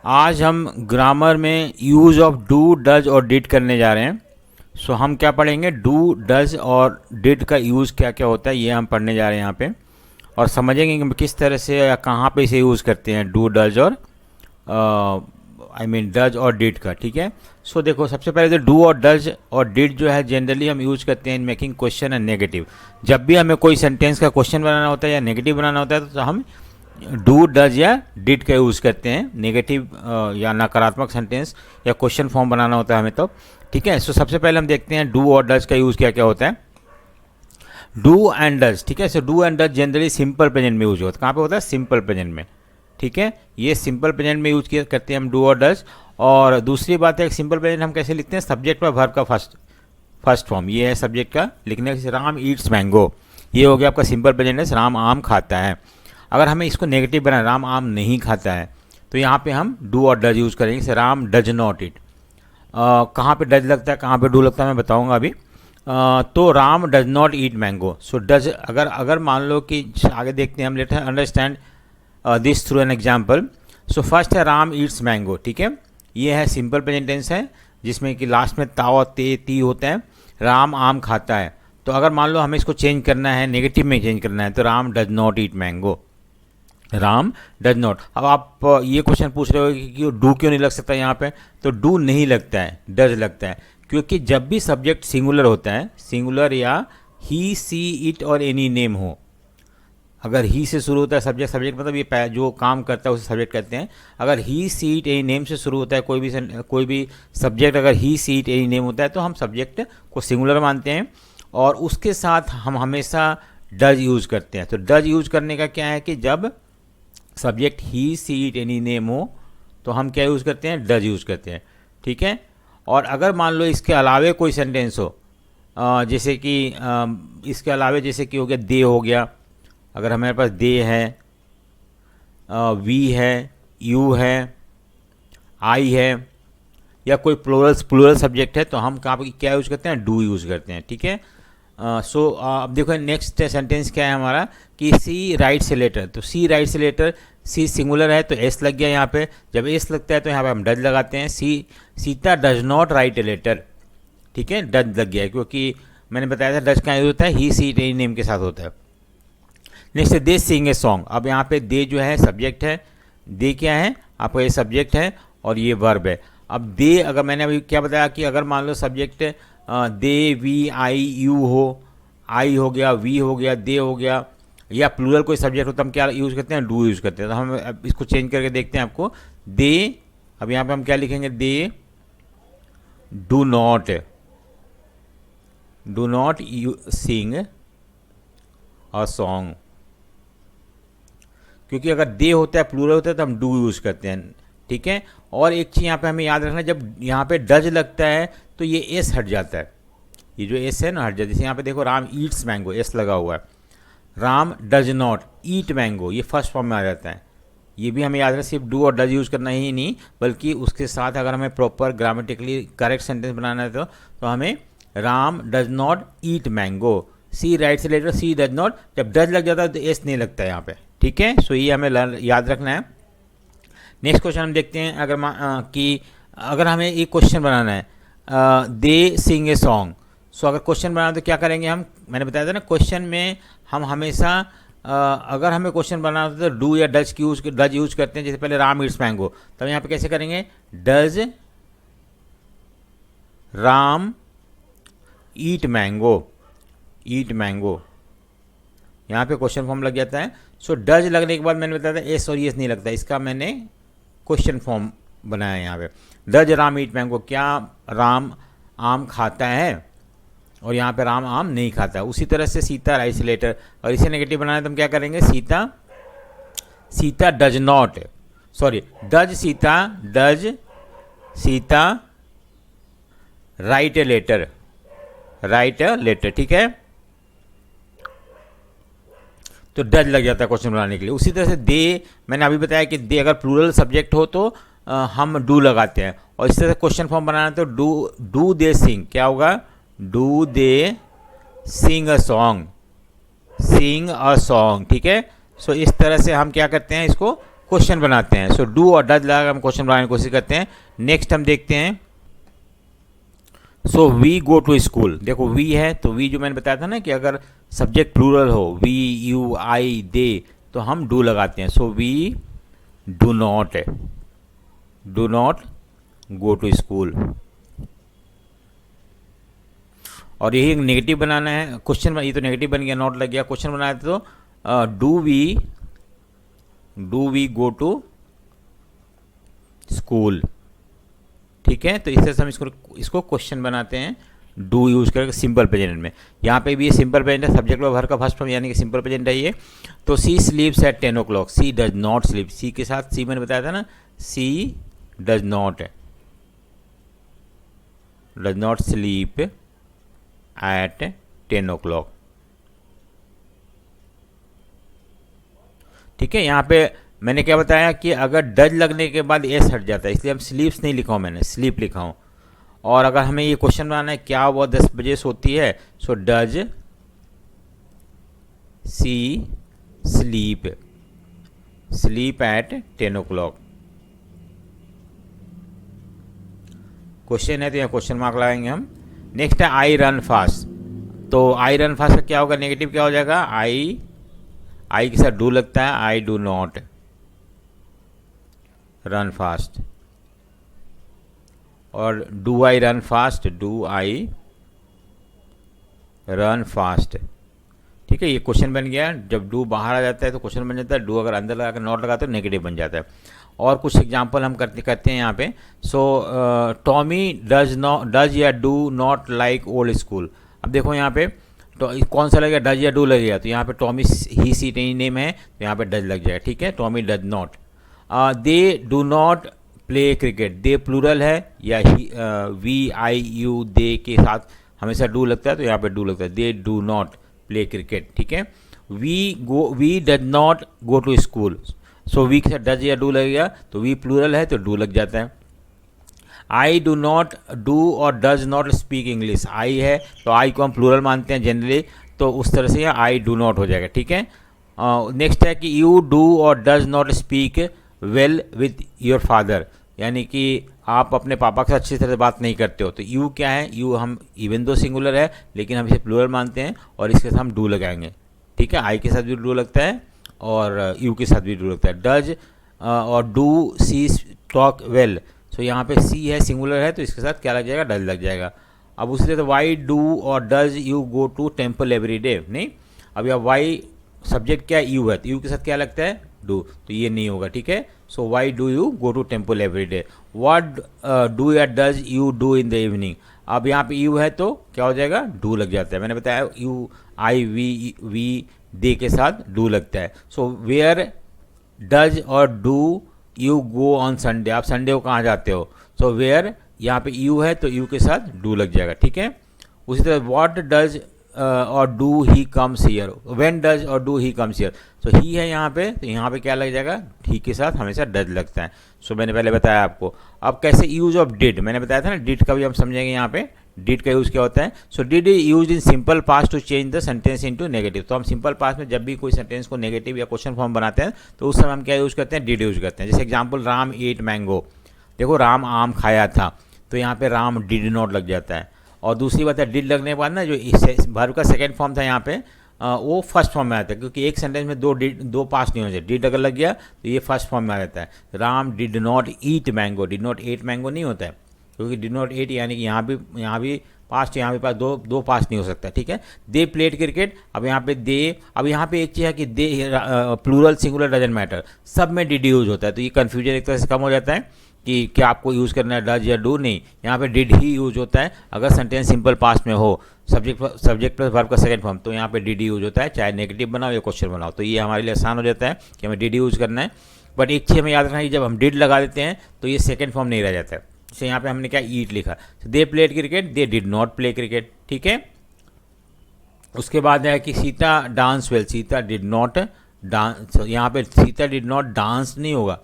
आज हम ग्रामर में यूज़ ऑफ डू डज और डिड करने जा रहे हैं। सो हम क्या पढ़ेंगे, डू डज और डिड का यूज़ क्या क्या होता है ये हम पढ़ने जा रहे हैं यहाँ पे, और समझेंगे कि किस तरह से या कहाँ पे इसे यूज़ करते हैं डू डज और डज और डिड का। ठीक है, सो देखो सबसे पहले तो डू और डज और डिड जो है जनरली हम यूज़ करते हैं in making question and negative. जब भी हमें कोई सेंटेंस का क्वेश्चन बनाना होता है या नेगेटिव बनाना होता है तो हम डू डज या डिड का यूज़ करते हैं। नेगेटिव या नकारात्मक सेंटेंस या क्वेश्चन फॉर्म बनाना होता है हमें तो। ठीक है, सो सबसे पहले हम देखते हैं डू और डज का यूज़ क्या क्या होता है। डू एंड डज, ठीक है, so do and does generally simple present में यूज होता है। कहाँ पे होता है? सिंपल प्रेजेंट में। ठीक है, ये सिंपल प्रेजेंट में यूज करते हैं हम डू और डज। और दूसरी बात है, सिंपल प्रेजेंट हम कैसे लिखते हैं? सब्जेक्ट और वर्ब का फर्स्ट फॉर्म, ये है सब्जेक्ट का लिखने का। राम ईट्स मैंगो, ये हो गया आपका सिंपल प्रेजेंट है, राम आम खाता है। अगर हमें इसको नेगेटिव बनाना, राम आम नहीं खाता है, तो यहाँ पे हम डू और डज यूज़ करेंगे। जैसे राम डज नॉट ईट, कहाँ पे डज लगता है कहाँ पे डू लगता है मैं बताऊँगा अभी। तो Ram does not eat mango, so does अगर मान लो कि आगे देखते हैं हम, let understand this through an example. So first है राम ईट्स मैंगो, ठीक है, ये है सिंपल प्रेजेंट टेंस है जिसमें कि लास्ट में ता और ती होता है। राम आम खाता है, तो अगर मान लो हमें इसको चेंज करना है, नेगेटिव में चेंज करना है, तो Ram does not eat mango, Ram does not. अब आप ये क्वेश्चन पूछ रहे हो कि डू क्यों नहीं लग सकता यहाँ पे, तो डू नहीं लगता है, डज लगता है, क्योंकि जब भी सब्जेक्ट सिंगुलर होता है, सिंगुलर या ही सी इट और एनी नेम हो, अगर ही से शुरू होता है सब्जेक्ट, सब्जेक्ट मतलब ये जो काम करता है उसे सब्जेक्ट कहते हैं। अगर ही सी इट एनी नेम से शुरू होता है कोई भी सब्जेक्ट, अगर ही सी इट एनी नेम होता है तो हम सब्जेक्ट को सिंगुलर मानते हैं और उसके साथ हम हमेशा डज यूज़ करते हैं। तो डज यूज़ करने का क्या है कि जब subject he see it any name हो तो हम क्या यूज़ करते हैं? डज यूज़ करते हैं। ठीक है, और अगर मान लो इसके अलावे कोई सेंटेंस हो, जैसे कि इसके अलावे जैसे कि हो गया दे हो गया, अगर हमारे पास दे है, वी है, यू है, आई है, या कोई प्लूरल सब्जेक्ट है, तो हम कहाँ पर क्या यूज़ करते हैं? डू यूज़ करते हैं। ठीक है, सो अब देखो नेक्स्ट सेंटेंस क्या है हमारा कि सी राइट्स ए लेटर। तो she writes a letter, she singular है तो एस लग गया यहाँ पे। जब एस लगता है तो यहाँ पे हम डज लगाते हैं। Sita does not write a letter, ठीक है, डज लग गया है क्योंकि मैंने बताया था डज का यूज होता है ही सी एनी नेम के साथ होता है। नेक्स्ट है दे सिंग ए सॉन्ग। अब यहाँ पे दे जो है सब्जेक्ट है, दे क्या है आपका? ये सब्जेक्ट है और ये वर्ब है। अब दे, अगर मैंने अभी क्या बताया कि अगर मान लो subject they, we, I, you हो, आई हो गया, वी हो गया, दे हो गया, या प्लूरल कोई सब्जेक्ट हो तो हम क्या यूज़ करते हैं? डू यूज़ करते हैं। तो हम अब इसको चेंज करके देखते हैं आपको। दे, अब यहाँ पे हम क्या लिखेंगे? दे do not you sing a song, क्योंकि अगर दे होता है प्लूरल होता है तो हम डू यूज़ करते हैं। ठीक है, और एक चीज़ यहाँ पे हमें याद रखना, जब यहाँ पे डज लगता है तो ये एस हट जाता है, ये जो एस है ना हट जाता है। जैसे यहाँ पे देखो राम ईट्स मैंगो, एस लगा हुआ है। Ram does not eat mango, ये फर्स्ट फॉर्म में आ जाता है। ये भी हमें याद रखना, सिर्फ डू और डज यूज़ करना ही नहीं, बल्कि उसके साथ अगर हमें प्रॉपर ग्रामेटिकली करेक्ट सेंटेंस बनाना है तो हमें Ram does not eat mango, she writes a letter, she does not, जब डज लग जाता है तो एस नहीं लगता है यहाँ पे। ठीक है, सो ये हमें याद रखना है। नेक्स्ट क्वेश्चन हम देखते हैं, अगर हमें एक क्वेश्चन बनाना है, दे सिंग ए सॉन्ग। सो अगर क्वेश्चन बनाना तो क्या करेंगे हम? मैंने बताया था ना, क्वेश्चन में हम हमेशा अगर हमें क्वेश्चन बनाना होता है तो डू या डज यूज करते हैं। जैसे पहले राम ईट्स मैंगो, तब यहाँ पे कैसे करेंगे? डज राम ईट मैंगो, यहाँ पे क्वेश्चन फॉर्म लग जाता है। सो डज लगने के बाद मैंने बताया था एस और यस नहीं लगता, इसका मैंने क्वेश्चन फॉर्म बनाया यहाँ पे। डज राम ईट मैंगो, क्या राम आम खाता है? और यहाँ पे राम आम नहीं खाता है। उसी तरह से सीता राइट्स लेटर, और इसे नेगेटिव बनाना है तो हम क्या करेंगे? Sita does not, sorry does Sita write a letter, ठीक है, तो डज लग जाता है क्वेश्चन बनाने के लिए। उसी तरह से दे, मैंने अभी बताया कि दे अगर प्लूरल सब्जेक्ट हो तो हम डू लगाते हैं। और इस तरह से क्वेश्चन फॉर्म बनाना तो डू दे सिंग, क्या होगा? Do they Singh a song, ठीक है। सो इस तरह से हम क्या करते हैं, इसको क्वेश्चन बनाते हैं। सो डू और डज लगा हम क्वेश्चन बनाने की कोशिश करते हैं। नेक्स्ट हम देखते हैं, so we go to school. देखो वी है तो वी जो मैंने बताया था ना कि अगर सब्जेक्ट प्लूरल हो, वी, यू, आई, दे, तो हम डू लगाते हैं। So we do not go to school. और यही नेगेटिव बनाना है क्वेश्चन, ये तो नेगेटिव बन गया, नॉट लग गया। क्वेश्चन बनाया तो do we go to school. ठीक है, तो इस तरह से हम इसको क्वेश्चन बनाते हैं डू यूज करके सिंपल प्रेजेंट में। यहाँ पे भी ये सिंपल प्रेजेंट है, सब्जेक्ट और वर्ब का फर्स्ट फॉर्म यानी कि सिंपल प्रेजेंट है ये। तो she sleeps at 10 o'clock, she does not sleep. She के साथ सी मैंने बताया था ना, she does not sleep at 10 o'clock। ठीक है, यहाँ पे मैंने क्या बताया कि अगर डज लगने के बाद एस हट जाता है, इसलिए हम स्लीप्स नहीं लिखा हूँ, मैंने स्लीप लिखा हूँ। और अगर हमें ये क्वेश्चन बनाना है क्या वो 10 बजे सोती है, so does she sleep at 10 o'clock। Question है तो यहाँ क्वेश्चन मार्क लगाएंगे हम। नेक्स्ट है आई रन फास्ट। तो आई रन फास्ट का क्या होगा, नेगेटिव क्या हो जाएगा, आई के साथ डू लगता है, I do not run fast. और do I run fast, do I run fast. ठीक है, ये क्वेश्चन बन गया। जब डू बाहर आ जाता है तो क्वेश्चन बन जाता है, डू अगर अंदर लगा कर नॉट लगाते तो नेगेटिव बन जाता है। और कुछ एग्जांपल हम करते हैं यहाँ पे। सो टॉमी डज या do not like old school. अब देखो यहाँ पे तो कौन सा लगेगा, डज या डू लगेगा। तो यहाँ पे टॉमी ही सी नेम है तो यहाँ पे डज लग जाएगा। ठीक है, Tommy does not. They do not play cricket, they plural है या वी, आई, यू, दे के साथ हमेशा डू लगता है तो यहाँ पे डू लगता है, they do not play cricket. ठीक है, we does not go to school. So we के साथ डज या डू लगेगा तो वी प्लूरल है तो डू लग जाता है। आई डू नॉट डू और डज नॉट स्पीक इंग्लिश। आई है तो आई को हम प्लूरल मानते हैं जनरली, तो उस तरह से यहाँ आई डू नॉट हो जाएगा। ठीक है, नेक्स्ट है कि यू डू और does not speak well with your father, यानी कि आप अपने पापा के साथ अच्छी तरह से बात नहीं करते हो। तो यू क्या है, यू हम इवन दो सिंगुलर है लेकिन हम इसे प्लूरल मानते हैं और इसके साथ हम डू लगाएंगे। ठीक है, आई के साथ भी डू लगता है और यू के साथ भी डू लगता है। डज और डू सी टॉक वेल, सो यहाँ पे सी है सिंगुलर है तो इसके साथ क्या लग जाएगा, डज लग जाएगा। अब उसी तरह वाई डू और does you go to temple every day, नहीं। अब यह वाई सब्जेक्ट क्या है, यू है तो यू के साथ क्या लगता है, डू, तो ये नहीं होगा। ठीक है, so why do you go to temple every day. What do या does you do in the evening. अब यहाँ पे यू है तो क्या हो जाएगा, डू लग जाता है। मैंने बताया यू, आई, वी, दे के साथ डू लगता है। सो वेयर डज और do you go on Sunday, आप संडे को कहाँ जाते हो। सो वेयर यहाँ पे यू है तो यू के साथ डू लग जाएगा। ठीक है, उसी तरह व्हाट डज और do he comes here, when does और डू ही कम्स हियर। सो ही है यहाँ पे तो यहाँ पे क्या लग जाएगा, ही के साथ हमेशा डज लगता है। सो मैंने पहले बताया आपको। अब कैसे यूज ऑफ डिड, मैंने बताया था ना, डिड का भी हम समझेंगे। यहाँ पे डिड का यूज़ क्या होता है। So did use in simple past to change the sentence into negative. तो हम सिंपल पास्ट में जब भी कोई सेंटेंस को नेगेटिव या क्वेश्चन फॉर्म बनाते हैं तो उस समय हम क्या यूज़ करते हैं, डिड यूज़ करते हैं। जैसे एग्जांपल, राम एट मैंगो। देखो राम आम खाया था तो यहाँ पे राम डिड नॉट लग जाता है। और दूसरी बात है, डिड लगने के बाद ना जो इस वर्ब का सेकंड फॉर्म था यहाँ पे वो फर्स्ट फॉर्म में आता है, क्योंकि एक सेंटेंस में दो पास्ट नहीं हो जाए। डिड अगर लग गया तो ये फर्स्ट फॉर्म में आ जाता है। Ram did not eat mango, did not at mango नहीं होता है, क्योंकि डिड नॉट एट यानी कि यहाँ भी पास्ट, यहाँ भी पास दो पास्ट नहीं हो सकता। ठीक है, दे प्लेड क्रिकेट। अब यहाँ पे दे, अब यहाँ पे एक चीज़ है कि the plural singular doesn't matter, सब में डिड यूज होता है। तो ये कन्फ्यूजन एक तरह से कम हो जाता है कि क्या आपको यूज़ करना है डज या डू, नहीं, यहाँ पे डिड ही यूज होता है। अगर सेंटेंस सिंपल पास्ट में हो, सब्जेक्ट प्लस वर्ब का सेकंड फॉर्म, तो यहाँ पे डिड यूज होता है, चाहे नेगेटिव बनाओ या क्वेश्चन बनाओ। तो ये हमारे लिए आसान हो जाता है कि हमें डिड यूज करना है। बट एक चीज़ हमें याद रखना है कि जब हम डिड लगा देते हैं तो ये सेकंड फॉर्म नहीं रह जाता है। जैसे यहाँ पे हमने क्या ईट लिखा, they played cricket, they did not play cricket. ठीक है, उसके बाद है कि Sita dance well, Sita did not dance, यहाँ पे सीता डिड नॉट डांस नहीं होगा,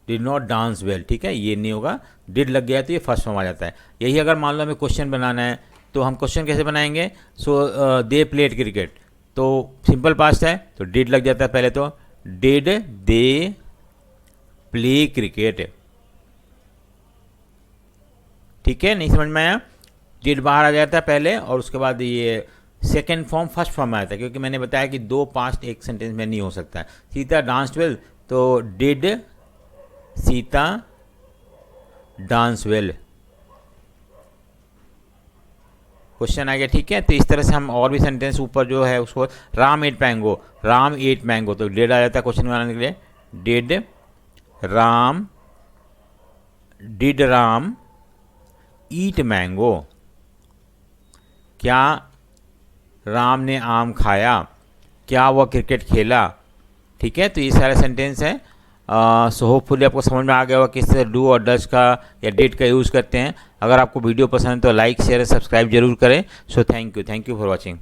डिड नॉट डांस वेल। ठीक है, ये नहीं होगा, डिड लग गया तो ये फर्स्ट फॉर्म आ जाता है। यही अगर मान लो हमें क्वेश्चन बनाना है तो हम क्वेश्चन कैसे बनाएंगे। सो दे प्लेड क्रिकेट, तो सिंपल पास्ट है तो डिड लग जाता है पहले, तो डिड दे प्ले क्रिकेट। ठीक है, नहीं समझ में आया? डिड बाहर आ जाता है पहले और उसके बाद ये सेकेंड फॉर्म फर्स्ट फॉर्म में आता है, क्योंकि मैंने बताया कि 2 पास्ट एक सेंटेंस में नहीं हो सकता है। सीता डांस वेल, तो did Sita dance well. Question आ गया। ठीक है, तो इस तरह से हम और भी सेंटेंस ऊपर जो है उसको, Ram ate mango, Ram ate mango, तो डिड आ जाता है क्वेश्चन बनाने के लिए। डिड राम ईट मैंगो, क्या राम ने आम खाया, क्या वह क्रिकेट खेला। ठीक है, तो ये सारे सेंटेंस हैं। सो होपफुली आपको समझ में आ गया होगा किस तरह डू और डज का या डिड का यूज़ करते हैं। अगर आपको वीडियो पसंद है तो लाइक शेयर सब्सक्राइब जरूर करें। So thank you for watching.